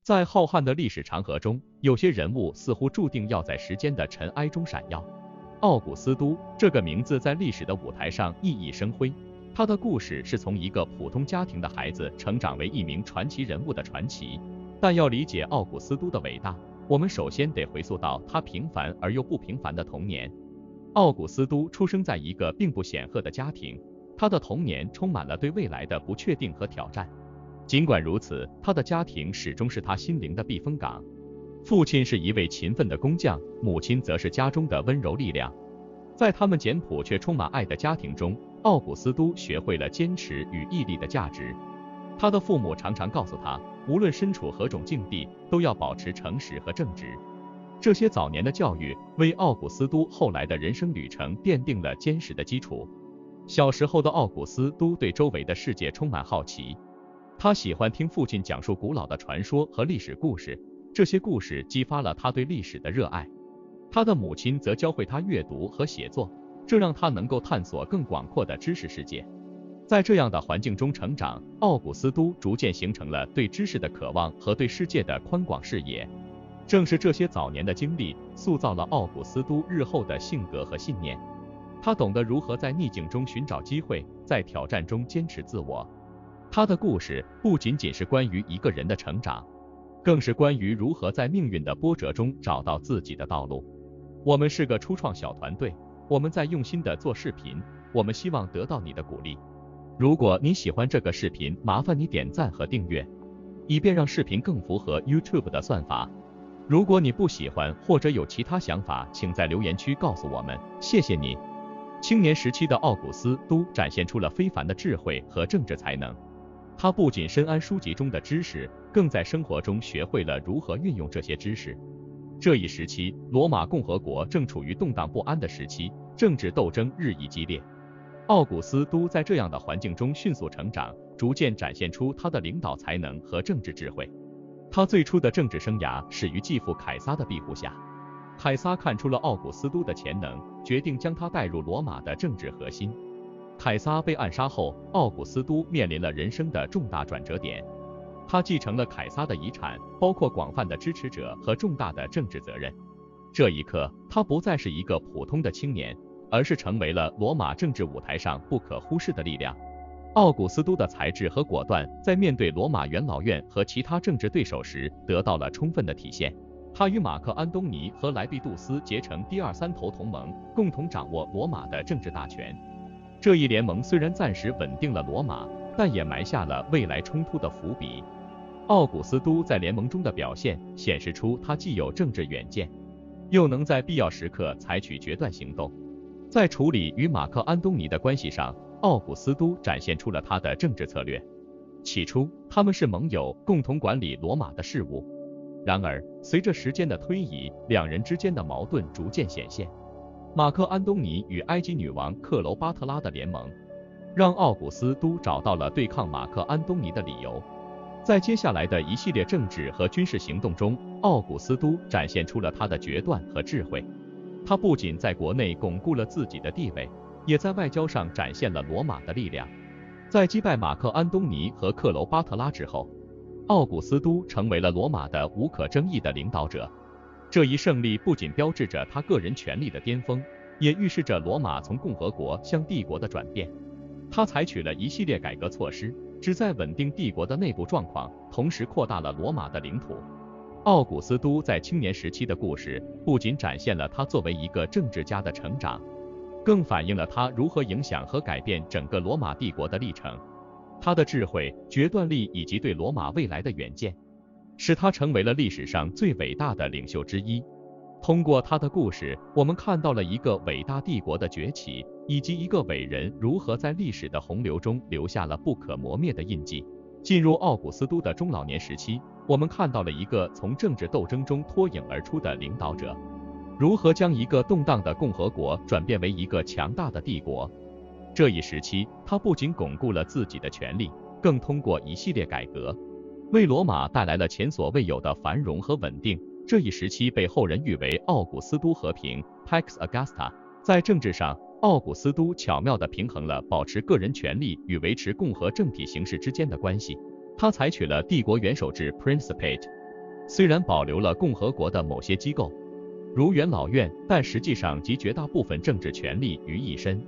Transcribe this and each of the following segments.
在浩瀚的历史长河中，有些人物似乎注定要在时间的尘埃中闪耀。奥古斯都这个名字在历史的舞台上熠熠生辉。他的故事是从一个普通家庭的孩子成长为一名传奇人物的传奇。但要理解奥古斯都的伟大，我们首先得回溯到他平凡而又不平凡的童年。奥古斯都出生在一个并不显赫的家庭，他的童年充满了对未来的不确定和挑战。尽管如此，他的家庭始终是他心灵的避风港。父亲是一位勤奋的工匠，母亲则是家中的温柔力量。在他们简朴却充满爱的家庭中，奥古斯都学会了坚持与毅力的价值。他的父母常常告诉他，无论身处何种境地，都要保持诚实和正直。这些早年的教育为奥古斯都后来的人生旅程奠定了坚实的基础。小时候的奥古斯都对周围的世界充满好奇，他喜欢听父亲讲述古老的传说和历史故事，这些故事激发了他对历史的热爱。他的母亲则教会他阅读和写作，这让他能够探索更广阔的知识世界。在这样的环境中成长，奥古斯都逐渐形成了对知识的渴望和对世界的宽广视野。正是这些早年的经历，塑造了奥古斯都日后的性格和信念。他懂得如何在逆境中寻找机会，在挑战中坚持自我。他的故事不仅仅是关于一个人的成长，更是关于如何在命运的波折中找到自己的道路。我们是个初创小团队，我们在用心的做视频，我们希望得到你的鼓励。如果你喜欢这个视频，麻烦你点赞和订阅，以便让视频更符合 YouTube 的算法。如果你不喜欢或者有其他想法，请在留言区告诉我们，谢谢你。青年时期的奥古斯都展现出了非凡的智慧和政治才能。他不仅深谙书籍中的知识，更在生活中学会了如何运用这些知识。这一时期，罗马共和国正处于动荡不安的时期，政治斗争日益激烈。奥古斯都在这样的环境中迅速成长，逐渐展现出他的领导才能和政治智慧。他最初的政治生涯始于继父凯撒的庇护下。凯撒看出了奥古斯都的潜能，决定将他带入罗马的政治核心。凯撒被暗杀后，奥古斯都面临了人生的重大转折点。他继承了凯撒的遗产，包括广泛的支持者和重大的政治责任。这一刻，他不再是一个普通的青年，而是成为了罗马政治舞台上不可忽视的力量。奥古斯都的才智和果断，在面对罗马元老院和其他政治对手时得到了充分的体现。他与马克安东尼和莱庇杜斯结成第二三头同盟，共同掌握罗马的政治大权。这一联盟虽然暂时稳定了罗马，但也埋下了未来冲突的伏笔。奥古斯都在联盟中的表现显示出他既有政治远见，又能在必要时刻采取决断行动。在处理与马克安东尼的关系上，奥古斯都展现出了他的政治策略。起初，他们是盟友，共同管理罗马的事务。然而，随着时间的推移，两人之间的矛盾逐渐显现。马克安东尼与埃及女王克娄巴特拉的联盟，让奥古斯都找到了对抗马克安东尼的理由。在接下来的一系列政治和军事行动中，奥古斯都展现出了他的决断和智慧。他不仅在国内巩固了自己的地位，也在外交上展现了罗马的力量。在击败马克安东尼和克娄巴特拉之后，奥古斯都成为了罗马的无可争议的领导者。这一胜利不仅标志着他个人权力的巅峰，也预示着罗马从共和国向帝国的转变。他采取了一系列改革措施，旨在稳定帝国的内部状况，同时扩大了罗马的领土。奥古斯都在青年时期的故事，不仅展现了他作为一个政治家的成长，更反映了他如何影响和改变整个罗马帝国的历程。他的智慧、决断力以及对罗马未来的远见，使他成为了历史上最伟大的领袖之一。通过他的故事，我们看到了一个伟大帝国的崛起，以及一个伟人如何在历史的洪流中留下了不可磨灭的印记。进入奥古斯都的中老年时期，我们看到了一个从政治斗争中脱颖而出的领导者，如何将一个动荡的共和国转变为一个强大的帝国。这一时期，他不仅巩固了自己的权力，更通过一系列改革，为罗马带来了前所未有的繁荣和稳定。这一时期被后人誉为奥古斯都和平 Pax Augusta。在政治上，奥古斯都巧妙地平衡了保持个人权力与维持共和政体形式之间的关系。他采取了帝国元首制 Principate，虽然保留了共和国的某些机构，如元老院，但实际上集绝大部分政治权力于一身。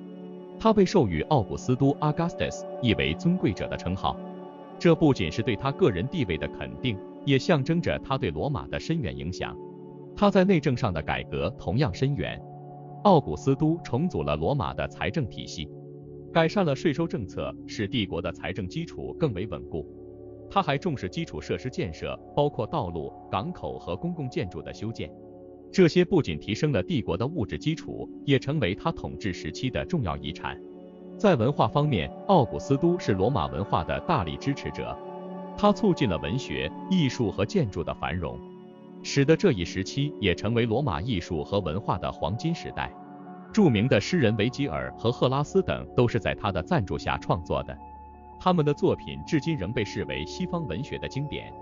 他被授予奥古斯都 Augustus， 意为尊贵者的称号。这不仅是对他个人地位的肯定，也象征着他对罗马的深远影响。他在内政上的改革同样深远。奥古斯都重组了罗马的财政体系，改善了税收政策，使帝国的财政基础更为稳固。他还重视基础设施建设，包括道路、港口和公共建筑的修建。这些不仅提升了帝国的物质基础，也成为他统治时期的重要遗产。在文化方面，奥古斯都是罗马文化的大力支持者，他促进了文学、艺术和建筑的繁荣，使得这一时期也成为罗马艺术和文化的黄金时代。著名的诗人维吉尔和赫拉斯等都是在他的赞助下创作的，他们的作品至今仍被视为西方文学的经典。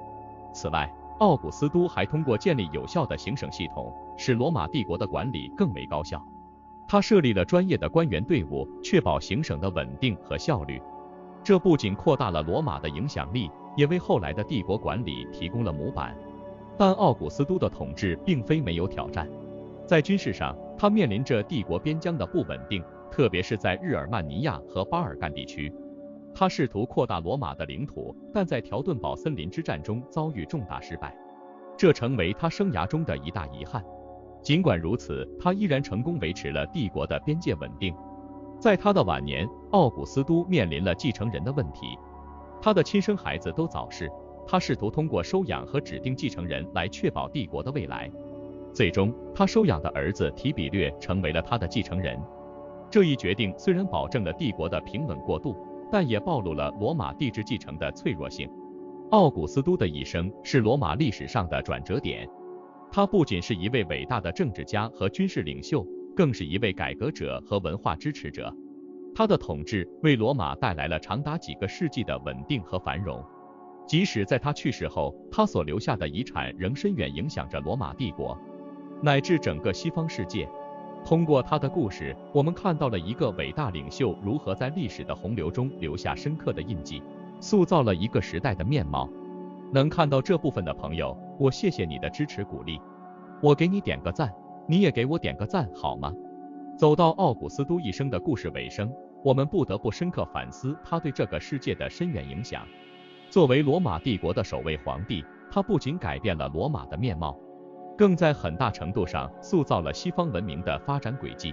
此外，奥古斯都还通过建立有效的行省系统，使罗马帝国的管理更为高效。他设立了专业的官员队伍，确保行省的稳定和效率。这不仅扩大了罗马的影响力，也为后来的帝国管理提供了模板。但奥古斯都的统治并非没有挑战。在军事上，他面临着帝国边疆的不稳定，特别是在日耳曼尼亚和巴尔干地区。他试图扩大罗马的领土，但在条顿堡森林之战中遭遇重大失败，这成为他生涯中的一大遗憾。尽管如此，他依然成功维持了帝国的边界稳定。在他的晚年，奥古斯都面临了继承人的问题，他的亲生孩子都早逝，他试图通过收养和指定继承人来确保帝国的未来。最终，他收养的儿子提比略成为了他的继承人。这一决定虽然保证了帝国的平稳过渡，但也暴露了罗马帝制继承的脆弱性。奥古斯都的一生是罗马历史上的转折点，他不仅是一位伟大的政治家和军事领袖，更是一位改革者和文化支持者。他的统治为罗马带来了长达几个世纪的稳定和繁荣。即使在他去世后，他所留下的遗产仍深远影响着罗马帝国，乃至整个西方世界。通过他的故事，我们看到了一个伟大领袖如何在历史的洪流中留下深刻的印记，塑造了一个时代的面貌。能看到这部分的朋友，我谢谢你的支持鼓励。我给你点个赞，你也给我点个赞好吗？走到奥古斯都一生的故事尾声，我们不得不深刻反思他对这个世界的深远影响。作为罗马帝国的首位皇帝，他不仅改变了罗马的面貌，更在很大程度上塑造了西方文明的发展轨迹。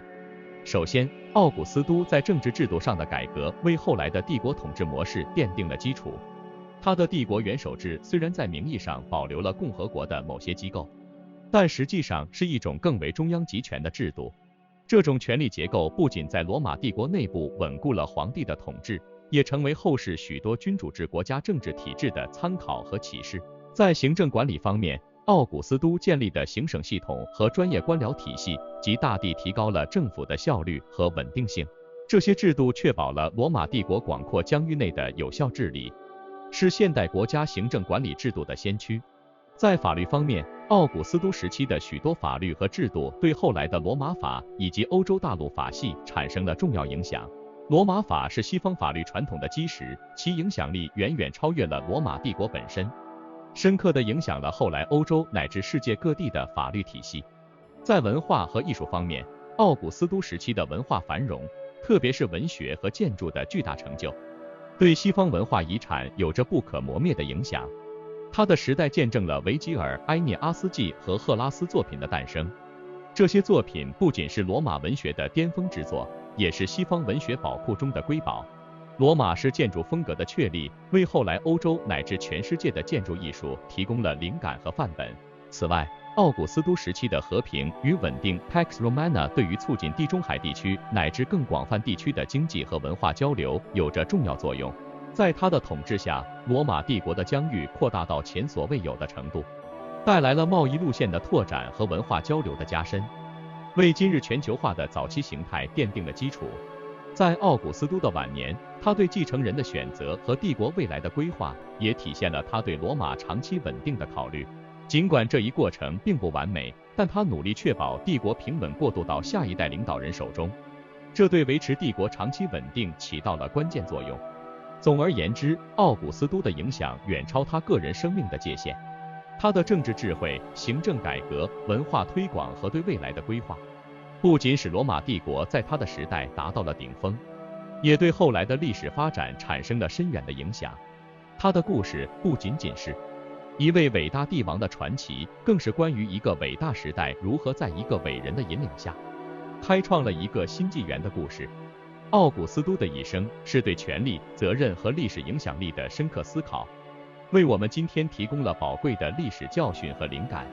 首先，奥古斯都在政治制度上的改革为后来的帝国统治模式奠定了基础。他的帝国元首制虽然在名义上保留了共和国的某些机构，但实际上是一种更为中央集权的制度。这种权力结构不仅在罗马帝国内部稳固了皇帝的统治，也成为后世许多君主制国家政治体制的参考和启示。在行政管理方面，奥古斯都建立的行省系统和专业官僚体系，极大地提高了政府的效率和稳定性。这些制度确保了罗马帝国广阔疆域内的有效治理，是现代国家行政管理制度的先驱。在法律方面，奥古斯都时期的许多法律和制度对后来的罗马法以及欧洲大陆法系产生了重要影响。罗马法是西方法律传统的基石，其影响力远远超越了罗马帝国本身，深刻地影响了后来欧洲乃至世界各地的法律体系。在文化和艺术方面，奥古斯都时期的文化繁荣，特别是文学和建筑的巨大成就，对西方文化遗产有着不可磨灭的影响。他的时代见证了维吉尔、埃涅阿斯纪和赫拉斯作品的诞生。这些作品不仅是罗马文学的巅峰之作，也是西方文学宝库中的瑰宝。罗马式建筑风格的确立，为后来欧洲乃至全世界的建筑艺术提供了灵感和范本。此外，奥古斯都时期的和平与稳定 Pax Romana 对于促进地中海地区乃至更广泛地区的经济和文化交流有着重要作用。在他的统治下，罗马帝国的疆域扩大到前所未有的程度，带来了贸易路线的拓展和文化交流的加深，为今日全球化的早期形态奠定了基础。在奥古斯都的晚年，他对继承人的选择和帝国未来的规划，也体现了他对罗马长期稳定的考虑。尽管这一过程并不完美，但他努力确保帝国平稳过渡到下一代领导人手中，这对维持帝国长期稳定起到了关键作用。总而言之，奥古斯都的影响远超他个人生命的界限。他的政治智慧、行政改革、文化推广和对未来的规划，不仅使罗马帝国在他的时代达到了顶峰，也对后来的历史发展产生了深远的影响。他的故事不仅仅是一位伟大帝王的传奇，更是关于一个伟大时代如何在一个伟人的引领下，开创了一个新纪元的故事。奥古斯都的一生是对权力、责任和历史影响力的深刻思考，为我们今天提供了宝贵的历史教训和灵感。